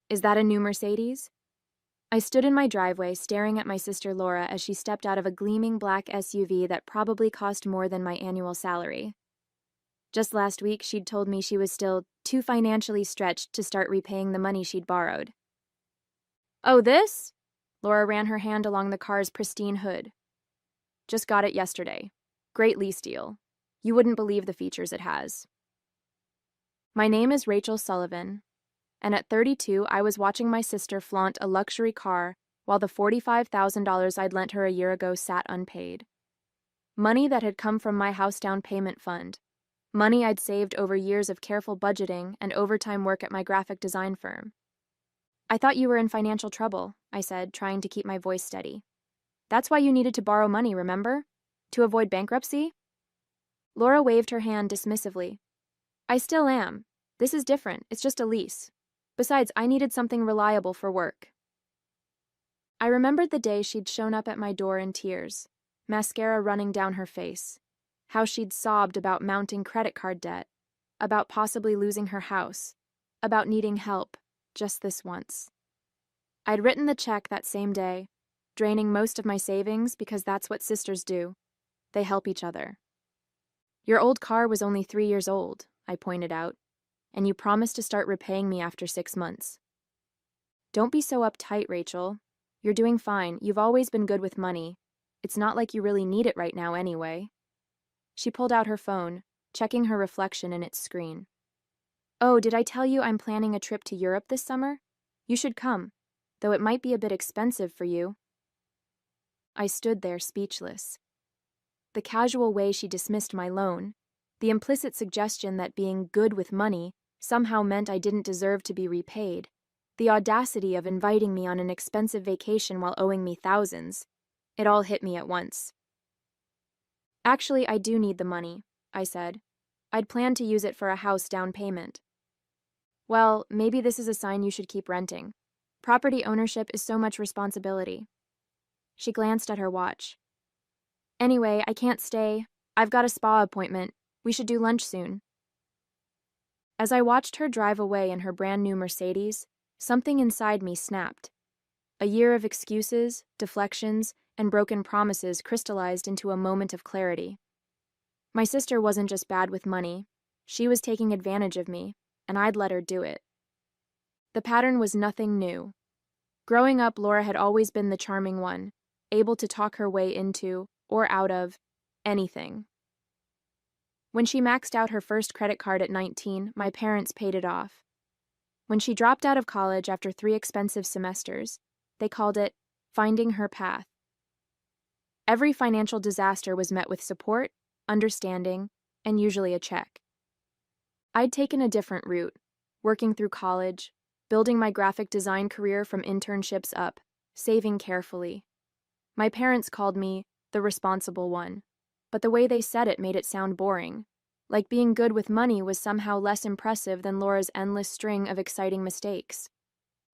Is that a new Mercedes? I stood in my driveway staring at my sister Laura as she stepped out of a gleaming black SUV that probably cost more than my annual salary. Just last week, she'd told me she was still too financially stretched to start repaying the money she'd borrowed. Oh, this? Laura ran her hand along the car's pristine hood. Just got it yesterday. Great lease deal. You wouldn't believe the features it has. My name is Rachel Sullivan, and at 32, I was watching my sister flaunt a luxury car while the $45,000 I'd lent her a year ago sat unpaid. Money that had come from my house down payment fund. Money I'd saved over years of careful budgeting and overtime work at my graphic design firm. I thought you were in financial trouble, I said, trying to keep my voice steady. That's why you needed to borrow money, remember? To avoid bankruptcy? Laura waved her hand dismissively. I still am. This is different. It's just a lease. Besides, I needed something reliable for work. I remembered the day she'd shown up at my door in tears, mascara running down her face, how she'd sobbed about mounting credit card debt, about possibly losing her house, about needing help, just this once. I'd written the check that same day, draining most of my savings because that's what sisters do. They help each other. Your old car was only 3 years old, I pointed out, and you promised to start repaying me after 6 months. Don't be so uptight, Rachel. You're doing fine. You've always been good with money. It's not like you really need it right now anyway. She pulled out her phone, checking her reflection in its screen. Oh, did I tell you I'm planning a trip to Europe this summer? You should come, though it might be a bit expensive for you. I stood there speechless. The casual way she dismissed my loan, the implicit suggestion that being good with money somehow meant I didn't deserve to be repaid, the audacity of inviting me on an expensive vacation while owing me thousands, it all hit me at once. Actually, I do need the money, I said. I'd planned to use it for a house down payment. Well, maybe this is a sign you should keep renting. Property ownership is so much responsibility. She glanced at her watch. Anyway, I can't stay. I've got a spa appointment. We should do lunch soon. As I watched her drive away in her brand new Mercedes, something inside me snapped. A year of excuses, deflections, and broken promises crystallized into a moment of clarity. My sister wasn't just bad with money. She was taking advantage of me, and I'd let her do it. The pattern was nothing new. Growing up, Laura had always been the charming one, able to talk her way into, or out of, anything. When she maxed out her first credit card at 19, my parents paid it off. When she dropped out of college after 3 expensive semesters, they called it finding her path. Every financial disaster was met with support, understanding, and usually a check. I'd taken a different route, working through college, building my graphic design career from internships up, saving carefully. My parents called me the responsible one, but the way they said it made it sound boring, like being good with money was somehow less impressive than Laura's endless string of exciting mistakes.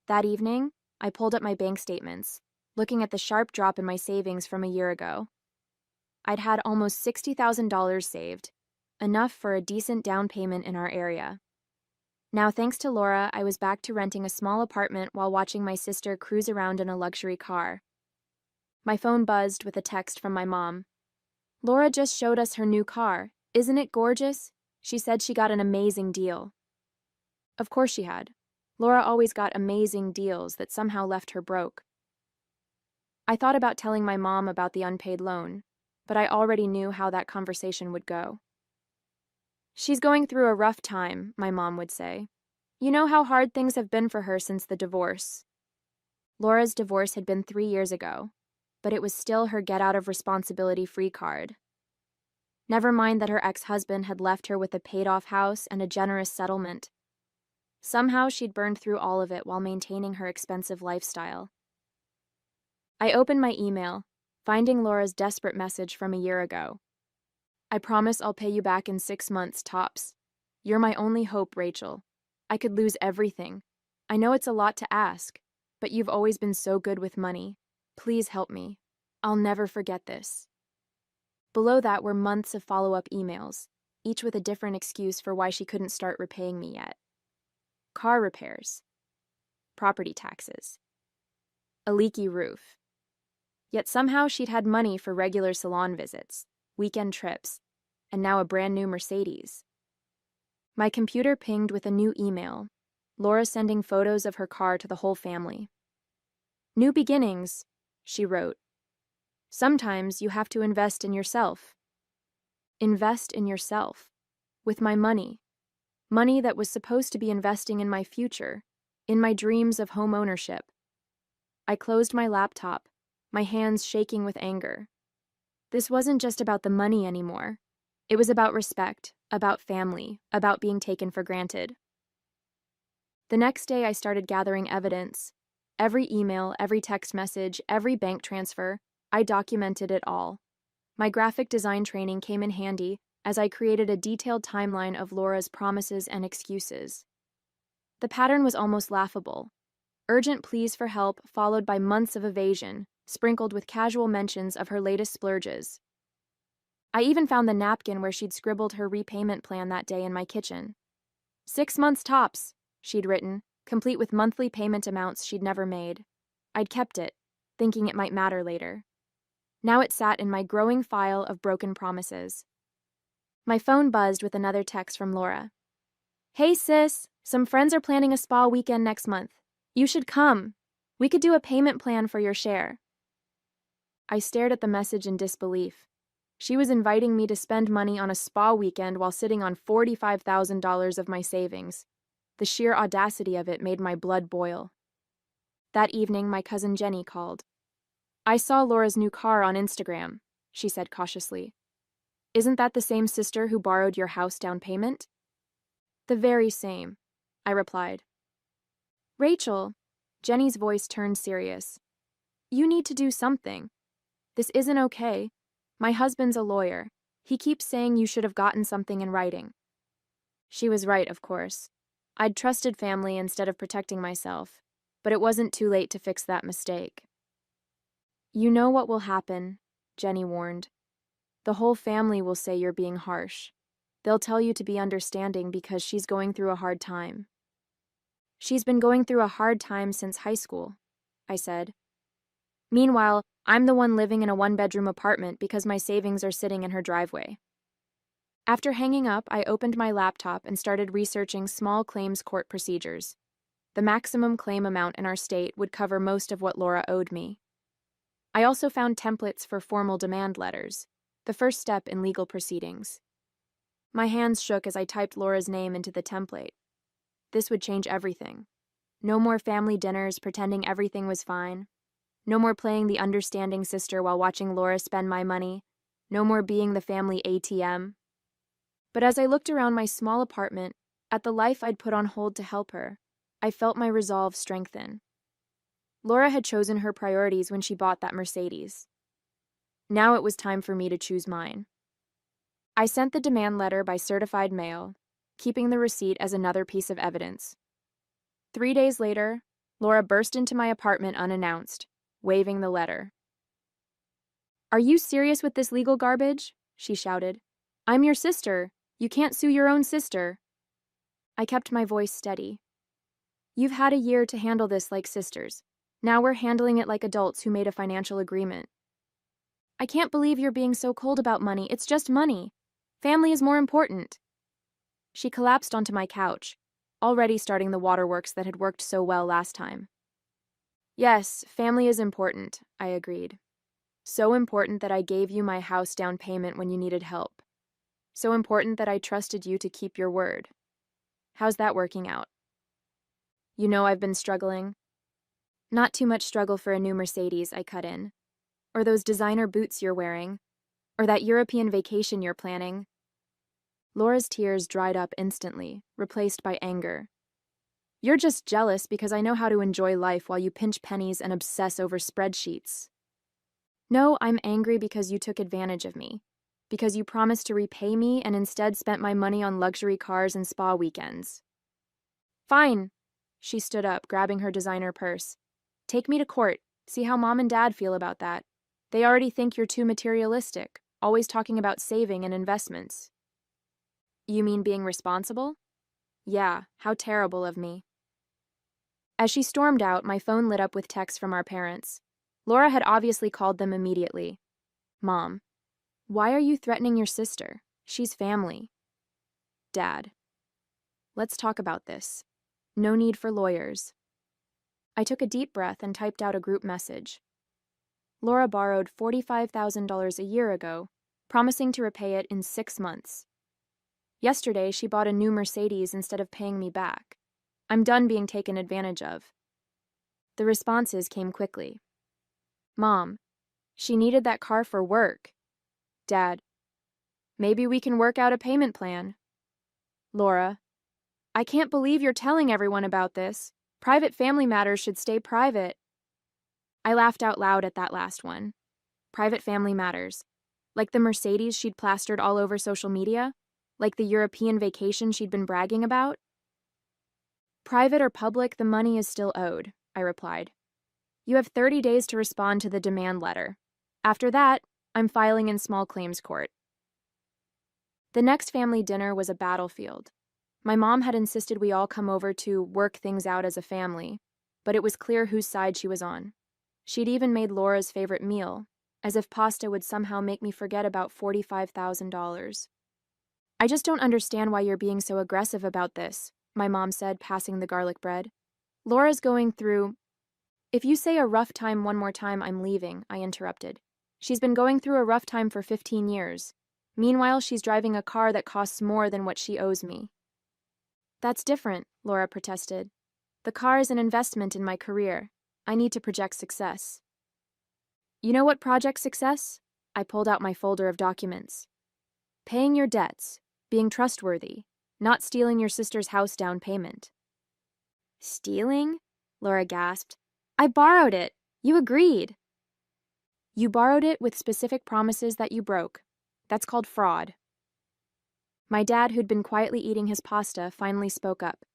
That evening, I pulled up my bank statements, looking at the sharp drop in my savings from a year ago. I'd had almost $60,000 saved, enough for a decent down payment in our area. Now, thanks to Laura, I was back to renting a small apartment while watching my sister cruise around in a luxury car. My phone buzzed with a text from my mom. Laura just showed us her new car. Isn't it gorgeous? She said she got an amazing deal. Of course she had. Laura always got amazing deals that somehow left her broke. I thought about telling my mom about the unpaid loan, but I already knew how that conversation would go. She's going through a rough time, my mom would say. You know how hard things have been for her since the divorce. Laura's divorce had been 3 years ago, but it was still her get-out-of-responsibility-free card. Never mind that her ex-husband had left her with a paid-off house and a generous settlement. Somehow she'd burned through all of it while maintaining her expensive lifestyle. I opened my email, finding Laura's desperate message from a year ago. I promise I'll pay you back in 6 months, tops. You're my only hope, Rachel. I could lose everything. I know it's a lot to ask, but you've always been so good with money. Please help me. I'll never forget this. Below that were months of follow-up emails, each with a different excuse for why she couldn't start repaying me yet. Car repairs. property taxes, a leaky roof. Yet somehow she'd had money for regular salon visits, weekend trips, and now a brand new Mercedes. My computer pinged with a new email, Laura sending photos of her car to the whole family. "New beginnings," she wrote. "Sometimes you have to invest in yourself." Invest in yourself. With my money. Money that was supposed to be investing in my future, in my dreams of home ownership. I closed my laptop, my hands shaking with anger. This wasn't just about the money anymore. It was about respect, about family, about being taken for granted. The next day I started gathering evidence. Every email, every text message, every bank transfer, I documented it all. My graphic design training came in handy as I created a detailed timeline of Laura's promises and excuses. The pattern was almost laughable. Urgent pleas for help followed by months of evasion, sprinkled with casual mentions of her latest splurges. I even found the napkin where she'd scribbled her repayment plan that day in my kitchen. 6 months tops, she'd written, complete with monthly payment amounts she'd never made. I'd kept it, thinking it might matter later. Now it sat in my growing file of broken promises. My phone buzzed with another text from Laura. "Hey sis, some friends are planning a spa weekend next month. You should come. We could do a payment plan for your share." I stared at the message in disbelief. She was inviting me to spend money on a spa weekend while sitting on $45,000 of my savings. The sheer audacity of it made my blood boil. That evening, my cousin Jenny called. "I saw Laura's new car on Instagram," she said cautiously. "Isn't that the same sister who borrowed your house down payment?" "The very same," I replied. "Rachel," Jenny's voice turned serious. "You need to do something. This isn't okay. My husband's a lawyer. He keeps saying you should have gotten something in writing." She was right, of course. I'd trusted family instead of protecting myself, but it wasn't too late to fix that mistake. "You know what will happen," Jenny warned. "The whole family will say you're being harsh. They'll tell you to be understanding because she's going through a hard time." "She's been going through a hard time since high school," I said. "Meanwhile, I'm the one living in a one-bedroom apartment because my savings are sitting in her driveway." After hanging up, I opened my laptop and started researching small claims court procedures. The maximum claim amount in our state would cover most of what Laura owed me. I also found templates for formal demand letters, the first step in legal proceedings. My hands shook as I typed Laura's name into the template. This would change everything. No more family dinners pretending everything was fine. No more playing the understanding sister while watching Laura spend my money. No more being the family ATM. But as I looked around my small apartment, at the life I'd put on hold to help her, I felt my resolve strengthen. Laura had chosen her priorities when she bought that Mercedes. Now it was time for me to choose mine. I sent the demand letter by certified mail, keeping the receipt as another piece of evidence. 3 days later, Laura burst into my apartment unannounced, waving the letter. "Are you serious with this legal garbage?" she shouted. "I'm your sister. You can't sue your own sister." I kept my voice steady. "You've had a year to handle this like sisters. Now we're handling it like adults who made a financial agreement." "I can't believe you're being so cold about money. It's just money. Family is more important." She collapsed onto my couch, already starting the waterworks that had worked so well last time. "Yes, family is important," I agreed. "So important that I gave you my house down payment when you needed help. So important that I trusted you to keep your word. How's that working out?" "You know I've been struggling." "Not too much struggle for a new Mercedes," I cut in. "Or those designer boots you're wearing. Or that European vacation you're planning." Laura's tears dried up instantly, replaced by anger. "You're just jealous because I know how to enjoy life while you pinch pennies and obsess over spreadsheets." "No, I'm angry because you took advantage of me. Because you promised to repay me and instead spent my money on luxury cars and spa weekends." "Fine." She stood up, grabbing her designer purse. "Take me to court. See how Mom and Dad feel about that. They already think you're too materialistic, always talking about saving and investments." "You mean being responsible?" "Yeah, how terrible of me." As she stormed out, my phone lit up with texts from our parents. Laura had obviously called them immediately. Mom, why are you threatening your sister? She's family. Dad, let's talk about this. No need for lawyers. I took a deep breath and typed out a group message. Laura borrowed $45,000 a year ago, promising to repay it in 6 months. Yesterday, she bought a new Mercedes instead of paying me back. I'm done being taken advantage of. The responses came quickly. Mom, she needed that car for work. Dad, maybe we can work out a payment plan. Laura, I can't believe you're telling everyone about this. Private family matters should stay private. I laughed out loud at that last one. Private family matters. Like the Mercedes she'd plastered all over social media? Like the European vacation she'd been bragging about? Private or public, the money is still owed, I replied. You have 30 days to respond to the demand letter. After that, I'm filing in small claims court. The next family dinner was a battlefield. My mom had insisted we all come over to work things out as a family, but it was clear whose side she was on. She'd even made Laura's favorite meal, as if pasta would somehow make me forget about $45,000. I just don't understand why you're being so aggressive about this, my mom said, passing the garlic bread. Laura's going through... If you say a rough time one more time, I'm leaving, I interrupted. She's been going through a rough time for 15 years. Meanwhile, she's driving a car that costs more than what she owes me. That's different, Laura protested. The car is an investment in my career. I need to project success. You know what projects success? I pulled out my folder of documents. Paying your debts, being trustworthy, not stealing your sister's house down payment. Stealing? Laura gasped. I borrowed it. You agreed. You borrowed it with specific promises that you broke. That's called fraud. My dad, who'd been quietly eating his pasta, finally spoke up.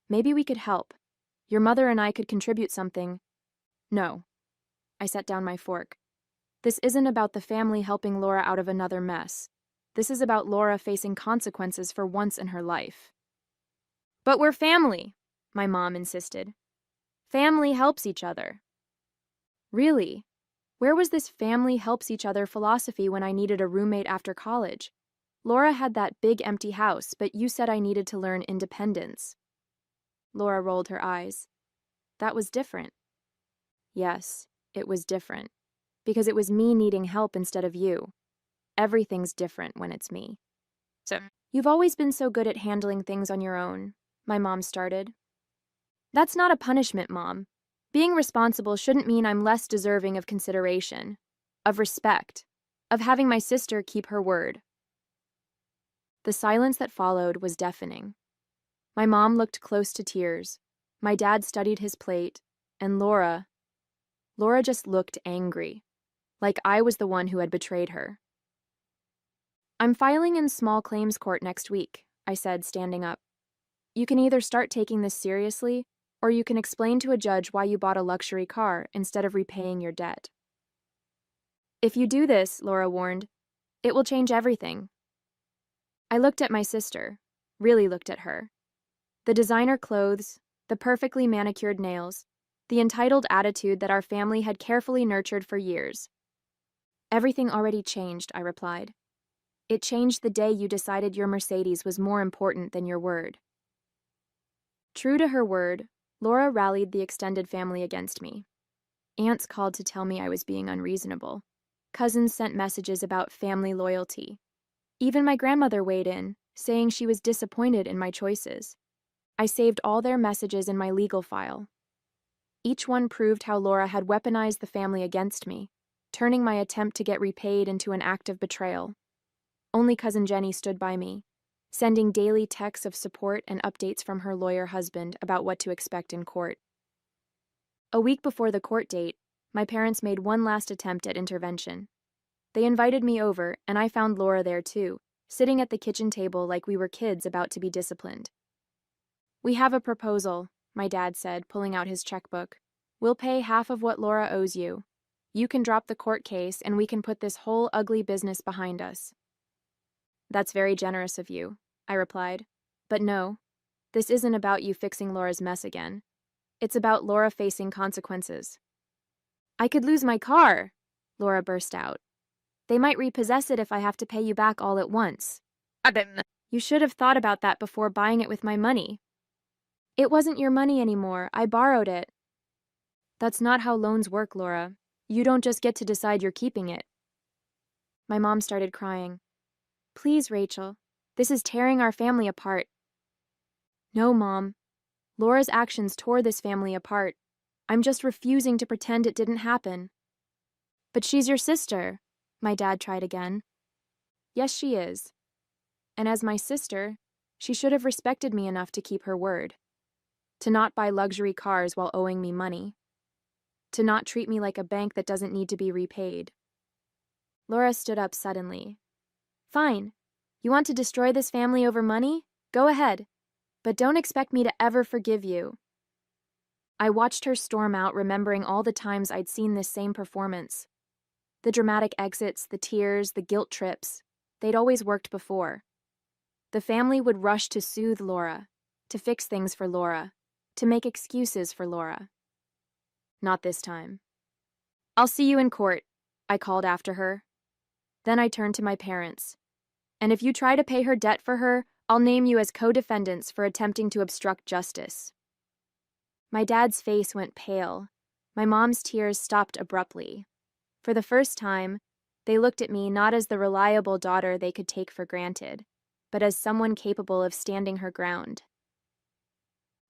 Maybe we could help. Your mother and I could contribute something. No. I set down my fork. This isn't about the family helping Laura out of another mess. This is about Laura facing consequences for once in her life. But we're family, my mom insisted. Family helps each other. Really? Where was this family helps each other philosophy when I needed a roommate after college? Laura had that big empty house, but you said I needed to learn independence. Laura rolled her eyes. That was different. Yes, it was different. Because it was me needing help instead of you. Everything's different when it's me. So, you've always been so good at handling things on your own, my mom started. That's not a punishment, Mom. Being responsible shouldn't mean I'm less deserving of consideration, of respect, of having my sister keep her word. The silence that followed was deafening. My mom looked close to tears. My dad studied his plate, and Laura just looked angry, like I was the one who had betrayed her. I'm filing in small claims court next week, I said, standing up. You can either start taking this seriously, or you can explain to a judge why you bought a luxury car instead of repaying your debt. If you do this, Laura warned, it will change everything. I looked at my sister, really looked at her. The designer clothes, the perfectly manicured nails, the entitled attitude that our family had carefully nurtured for years. Everything already changed, I replied. It changed the day you decided your Mercedes was more important than your word. True to her word, Laura rallied the extended family against me. Aunts called to tell me I was being unreasonable. Cousins sent messages about family loyalty. Even my grandmother weighed in, saying she was disappointed in my choices. I saved all their messages in my legal file. Each one proved how Laura had weaponized the family against me, turning my attempt to get repaid into an act of betrayal. Only Cousin Jenny stood by me, sending daily texts of support and updates from her lawyer husband about what to expect in court. A week before the court date, my parents made one last attempt at intervention. They invited me over, and I found Laura there too, sitting at the kitchen table like we were kids about to be disciplined. We have a proposal, my dad said, pulling out his checkbook. We'll pay half of what Laura owes you. You can drop the court case, and we can put this whole ugly business behind us. That's very generous of you, I replied. But no, this isn't about you fixing Laura's mess again. It's about Laura facing consequences. I could lose my car, Laura burst out. They might repossess it if I have to pay you back all at once. You should have thought about that before buying it with my money. It wasn't your money anymore. I borrowed it. That's not how loans work, Laura. You don't just get to decide you're keeping it. My mom started crying. Please, Rachel. This is tearing our family apart. No, Mom. Laura's actions tore this family apart. I'm just refusing to pretend it didn't happen. But she's your sister, my dad tried again. Yes, she is. And as my sister, she should have respected me enough to keep her word. To not buy luxury cars while owing me money. To not treat me like a bank that doesn't need to be repaid. Laura stood up suddenly. Fine. You want to destroy this family over money? Go ahead. But don't expect me to ever forgive you. I watched her storm out, remembering all the times I'd seen this same performance. The dramatic exits, the tears, the guilt trips. They'd always worked before. The family would rush to soothe Laura, to fix things for Laura, to make excuses for Laura. Not this time. I'll see you in court, I called after her. Then I turned to my parents. And if you try to pay her debt for her, I'll name you as co-defendants for attempting to obstruct justice. My dad's face went pale. My mom's tears stopped abruptly. For the first time, they looked at me not as the reliable daughter they could take for granted, but as someone capable of standing her ground.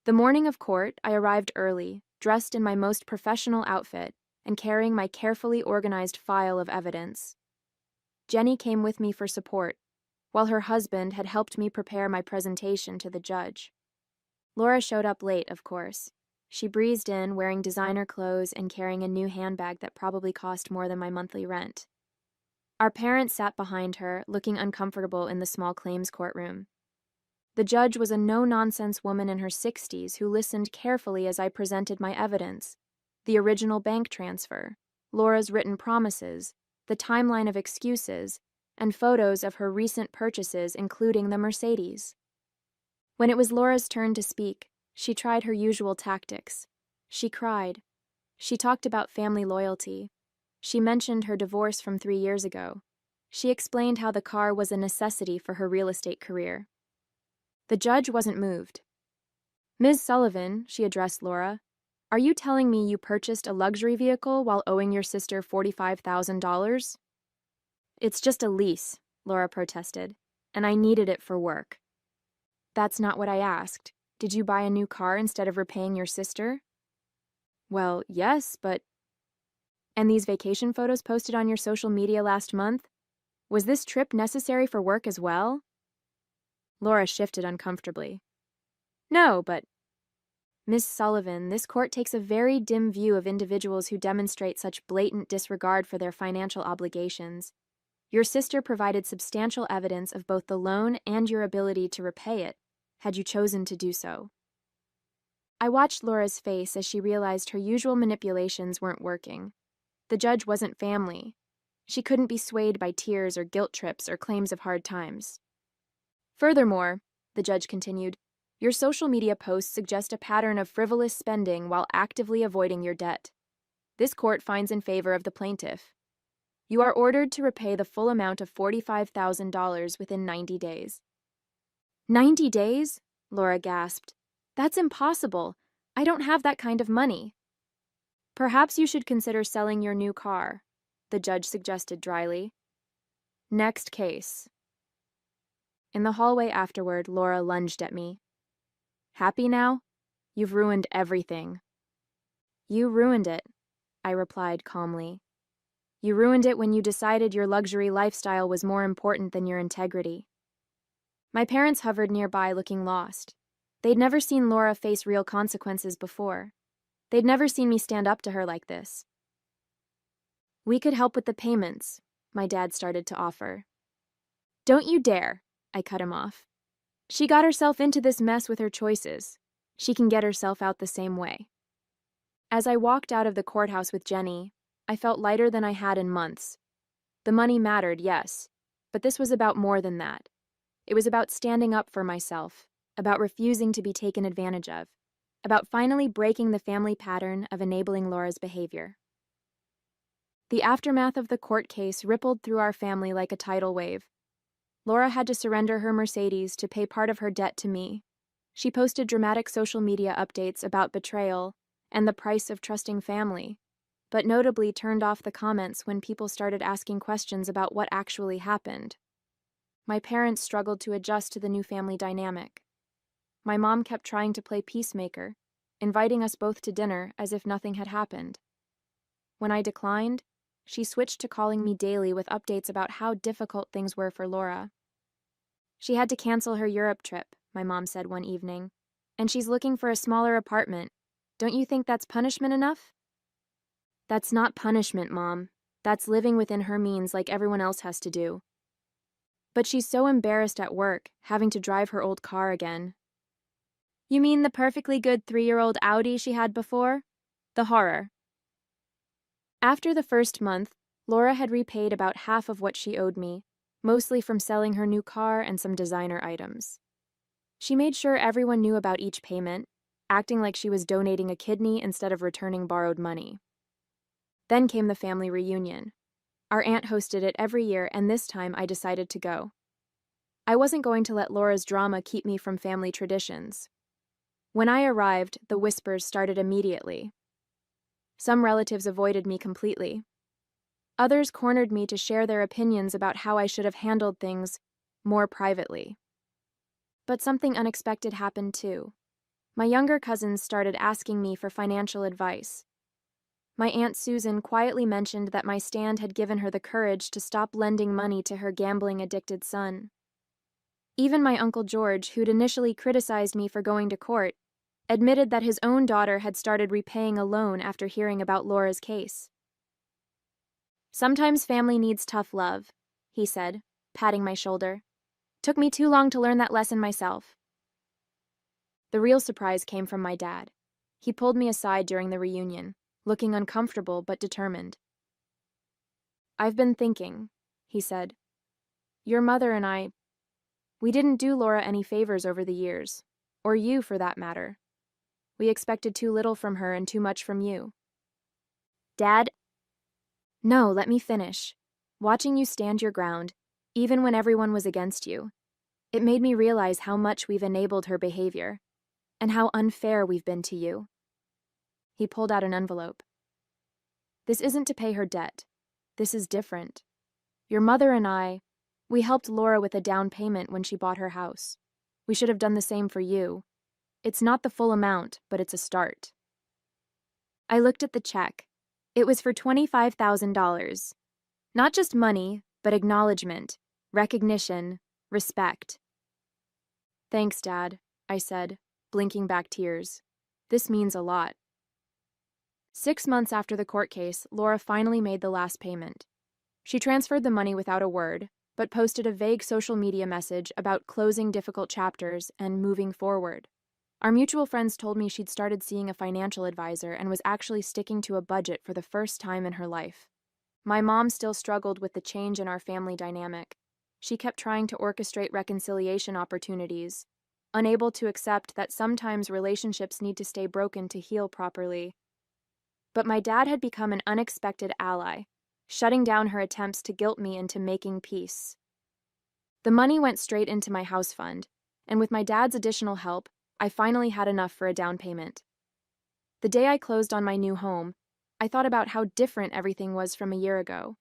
The morning of court, I arrived early, dressed in my most professional outfit, and carrying my carefully organized file of evidence. Jenny came with me for support, while her husband had helped me prepare my presentation to the judge. Laura showed up late, of course. She breezed in, wearing designer clothes and carrying a new handbag that probably cost more than my monthly rent. Our parents sat behind her, looking uncomfortable in the small claims courtroom. The judge was a no-nonsense woman in her 60s who listened carefully as I presented my evidence: the original bank transfer, Laura's written promises, the timeline of excuses, and photos of her recent purchases, including the Mercedes. When it was Laura's turn to speak, she tried her usual tactics. She cried. She talked about family loyalty. She mentioned her divorce from 3 years ago. She explained how the car was a necessity for her real estate career. The judge wasn't moved. Ms. Sullivan, she addressed Laura, are you telling me you purchased a luxury vehicle while owing your sister $45,000? It's just a lease, Laura protested, and I needed it for work. That's not what I asked. Did you buy a new car instead of repaying your sister? Well, yes, but... And these vacation photos posted on your social media last month? Was this trip necessary for work as well? Laura shifted uncomfortably. No, but... Miss Sullivan, this court takes a very dim view of individuals who demonstrate such blatant disregard for their financial obligations. Your sister provided substantial evidence of both the loan and your ability to repay it, had you chosen to do so. I watched Laura's face as she realized her usual manipulations weren't working. The judge wasn't family. She couldn't be swayed by tears or guilt trips or claims of hard times. Furthermore, the judge continued, your social media posts suggest a pattern of frivolous spending while actively avoiding your debt. This court finds in favor of the plaintiff. You are ordered to repay the full amount of $45,000 within 90 days. 90 days? Laura gasped. That's impossible. I don't have that kind of money. Perhaps you should consider selling your new car, the judge suggested dryly. Next case. In the hallway afterward, Laura lunged at me. Happy now? You've ruined everything. You ruined it, I replied calmly. You ruined it when you decided your luxury lifestyle was more important than your integrity. My parents hovered nearby, looking lost. They'd never seen Laura face real consequences before. They'd never seen me stand up to her like this. We could help with the payments, my dad started to offer. Don't you dare, I cut him off. She got herself into this mess with her choices. She can get herself out the same way. As I walked out of the courthouse with Jenny, I felt lighter than I had in months. The money mattered, yes, but this was about more than that. It was about standing up for myself, about refusing to be taken advantage of, about finally breaking the family pattern of enabling Laura's behavior. The aftermath of the court case rippled through our family like a tidal wave. Laura had to surrender her Mercedes to pay part of her debt to me. She posted dramatic social media updates about betrayal and the price of trusting family, but notably turned off the comments when people started asking questions about what actually happened. My parents struggled to adjust to the new family dynamic. My mom kept trying to play peacemaker, inviting us both to dinner as if nothing had happened. When I declined, she switched to calling me daily with updates about how difficult things were for Laura. She had to cancel her Europe trip, my mom said one evening, and she's looking for a smaller apartment. Don't you think that's punishment enough? That's not punishment, Mom. That's living within her means like everyone else has to do. But she's so embarrassed at work, having to drive her old car again. You mean the perfectly good 3-year-old Audi she had before? The horror. After the first month, Laura had repaid about half of what she owed me, mostly from selling her new car and some designer items. She made sure everyone knew about each payment, acting like she was donating a kidney instead of returning borrowed money. Then came the family reunion. Our aunt hosted it every year, and this time I decided to go. I wasn't going to let Laura's drama keep me from family traditions. When I arrived, the whispers started immediately. Some relatives avoided me completely. Others cornered me to share their opinions about how I should have handled things more privately. But something unexpected happened too. My younger cousins started asking me for financial advice. My Aunt Susan quietly mentioned that my stand had given her the courage to stop lending money to her gambling-addicted son. Even my Uncle George, who'd initially criticized me for going to court, admitted that his own daughter had started repaying a loan after hearing about Laura's case. Sometimes family needs tough love, he said, patting my shoulder. Took me too long to learn that lesson myself. The real surprise came from my dad. He pulled me aside during the reunion, looking uncomfortable but determined. I've been thinking, he said. Your mother and I, we didn't do Laura any favors over the years, or you for that matter. We expected too little from her and too much from you. Dad? No, let me finish. Watching you stand your ground, even when everyone was against you, it made me realize how much we've enabled her behavior, and how unfair we've been to you. He pulled out an envelope. This isn't to pay her debt. This is different. Your mother and I, we helped Laura with a down payment when she bought her house. We should have done the same for you. It's not the full amount, but it's a start. I looked at the check. It was for $25,000. Not just money, but acknowledgement, recognition, respect. Thanks, Dad, I said, blinking back tears. This means a lot. 6 months after the court case, Laura finally made the last payment. She transferred the money without a word, but posted a vague social media message about closing difficult chapters and moving forward. Our mutual friends told me she'd started seeing a financial advisor and was actually sticking to a budget for the first time in her life. My mom still struggled with the change in our family dynamic. She kept trying to orchestrate reconciliation opportunities, unable to accept that sometimes relationships need to stay broken to heal properly. But my dad had become an unexpected ally, shutting down her attempts to guilt me into making peace. The money went straight into my house fund, and with my dad's additional help, I finally had enough for a down payment. The day I closed on my new home, I thought about how different everything was from a year ago.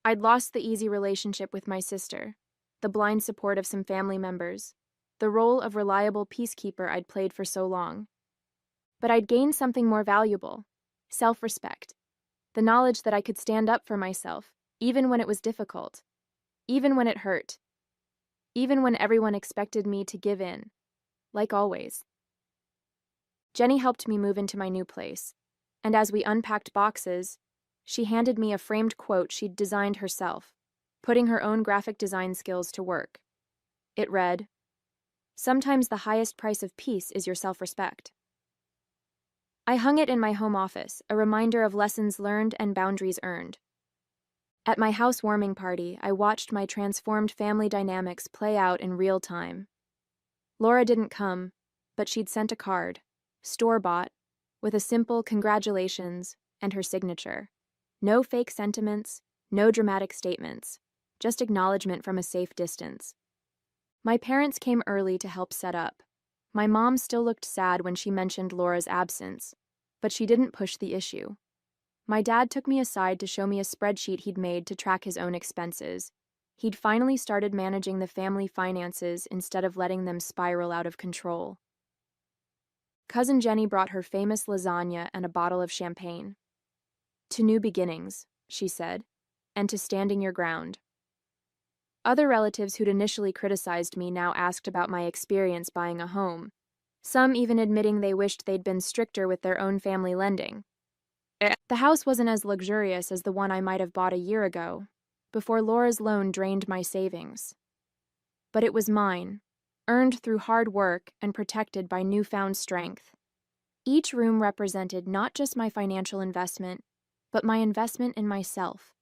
I'd lost the easy relationship with my sister, the blind support of some family members, the role of reliable peacekeeper I'd played for so long. But I'd gained something more valuable, self-respect, the knowledge that I could stand up for myself, even when it was difficult, even when it hurt, even when everyone expected me to give in. Like always. Jenny helped me move into my new place, and as we unpacked boxes, she handed me a framed quote she'd designed herself, putting her own graphic design skills to work. It read, "Sometimes the highest price of peace is your self-respect." I hung it in my home office, a reminder of lessons learned and boundaries earned. At my housewarming party, I watched my transformed family dynamics play out in real time. Laura didn't come, but she'd sent a card, store-bought, with a simple congratulations and her signature. No fake sentiments, no dramatic statements, just acknowledgement from a safe distance. My parents came early to help set up. My mom still looked sad when she mentioned Laura's absence, but she didn't push the issue. My dad took me aside to show me a spreadsheet he'd made to track his own expenses. He'd finally started managing the family finances instead of letting them spiral out of control. Cousin Jenny brought her famous lasagna and a bottle of champagne. "To new beginnings," she said, "and to standing your ground." Other relatives who'd initially criticized me now asked about my experience buying a home, some even admitting they wished they'd been stricter with their own family lending. The house wasn't as luxurious as the one I might have bought a year ago, before Laura's loan drained my savings. But it was mine, earned through hard work and protected by newfound strength. Each room represented not just my financial investment, but my investment in myself.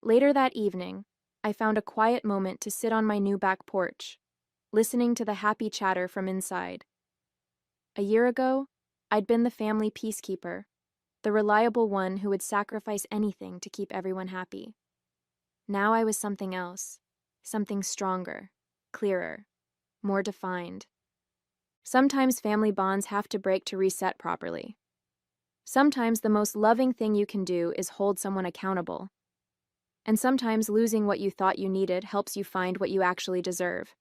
Later that evening, I found a quiet moment to sit on my new back porch, listening to the happy chatter from inside. A year ago, I'd been the family peacekeeper, the reliable one who would sacrifice anything to keep everyone happy. Now I was something else, something stronger, clearer, more defined. Sometimes family bonds have to break to reset properly. Sometimes the most loving thing you can do is hold someone accountable. And sometimes losing what you thought you needed helps you find what you actually deserve.